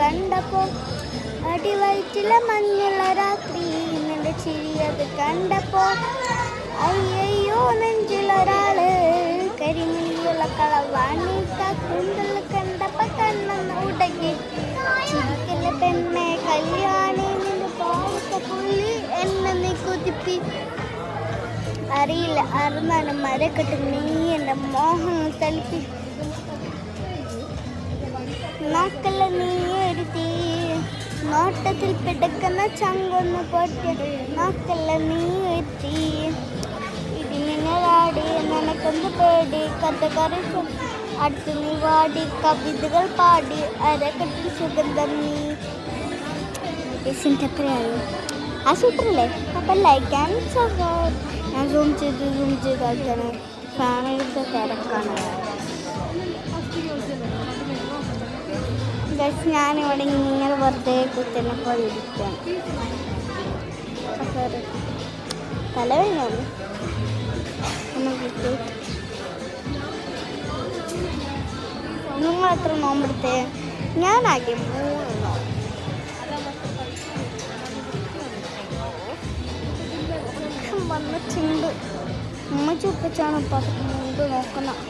കണ്ടപ്പോൾ അടിവയറ്റിലെ മഞ്ഞുള്ള രാത്രി നിന്റെ ചിരിയത് കണ്ടപ്പോൾ അയ്യോ നെഞ്ചിലൊരാള് കരിമിഴിയുള്ള കളവാണി കുന്തൽ കണ്ടപ്പോൾ കണ്ണെന്ന് ഉടങ്ങി ചിരിക്കല്ല പെണ്ണെ കല്യാണി നിന്റെ പോലത്തെ പുള്ളി എന്നെ നീ കുതിപ്പി അറിയില്ല അറുന്നാണ് മരക്കെട്ട് നീ എൻ്റെ മോഹങ്ങൾ തളിപ്പി നോക്കല്ല നീ എഴുതി നോട്ടത്തിൽ പിടക്കുന്ന ചങ്കൊന്ന് പൊട്ടി നോക്കല്ല നീ എത്തി ഇടിമിന്നലാടി നനക്കൊന്ന് പേടി കഥ കറിച്ചു അടുത്ത് നീ വാടി കവിതകൾ പാടി അരക്കെട്ടിൽ സുഗന്ധം നീ എത്രയാണ് ആ സൂപ്പറല്ലേ അപ്പം ലൈക്ക് ആൻഡ് സബ്സ്ക്രൈബ് ഞാൻ സൂം ചെയ്ത് ആൾക്കാണ് ഫാമിലിത്തെ തിരക്കാണ് ഞാനിവിടെ ഇങ്ങനെ വെറുതെ കുത്തിനെ പോലെ ഇരിക്കുകയാണ് തലവേദനയാണ് നിങ്ങൾ എത്ര നോമ്പെടുത്തേ? ഞാനാകെ 3 നോമ്പ്. വന്നിട്ടുണ്ട്. ഉമ്മ ചുപ്പിച്ചാണ് ഇപ്പം മുമ്പ് നോക്കുന്നത്.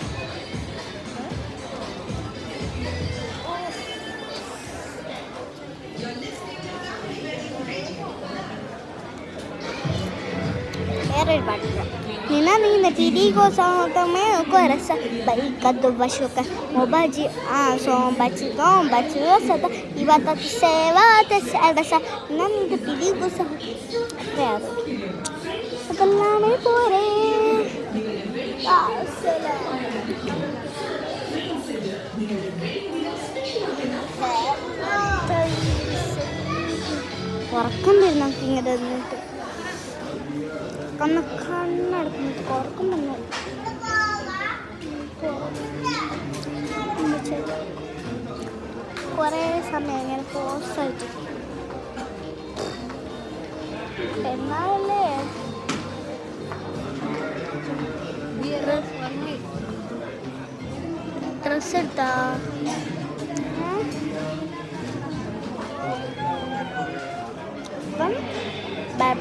വേറൊരു പാട്ടില്ല നിന്ന നീ टीडी को साथ में को रसा बाई का दो बशो का मोबाजी आ सो बची सदा इवाता सेवा तसा नन टीडी को साथ यार अपनाने पोरे ഉറക്കം വരുന്ന ഇങ്ങനെ നിന്നിട്ട് കണ്ണടക്കുന്നിട്ട് ഉറക്കം വന്നു. കുറേ സമയം ഇങ്ങനെ പോസായിട്ട് എന്നാലല്ലേ ഡ്രസ് എടുത്താ ബൈ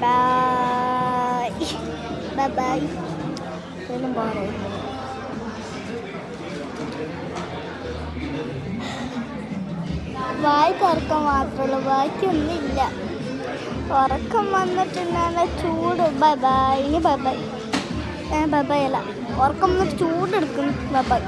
ബൈ ബൈ ഇതൊന്നും പോരെ. വായി തുറക്കാൻ മാത്രമല്ല ബാക്കിയൊന്നുമില്ല. ഉറക്കം വന്നിട്ടുണ്ടാകുന്ന ചൂട് ബൈ ബൈ ഇനി ബൈ ബൈ ബൈ ബൈ അല്ല ഉറക്കം വന്നിട്ട് ചൂടെടുക്കുന്നു ബൈ ബൈ.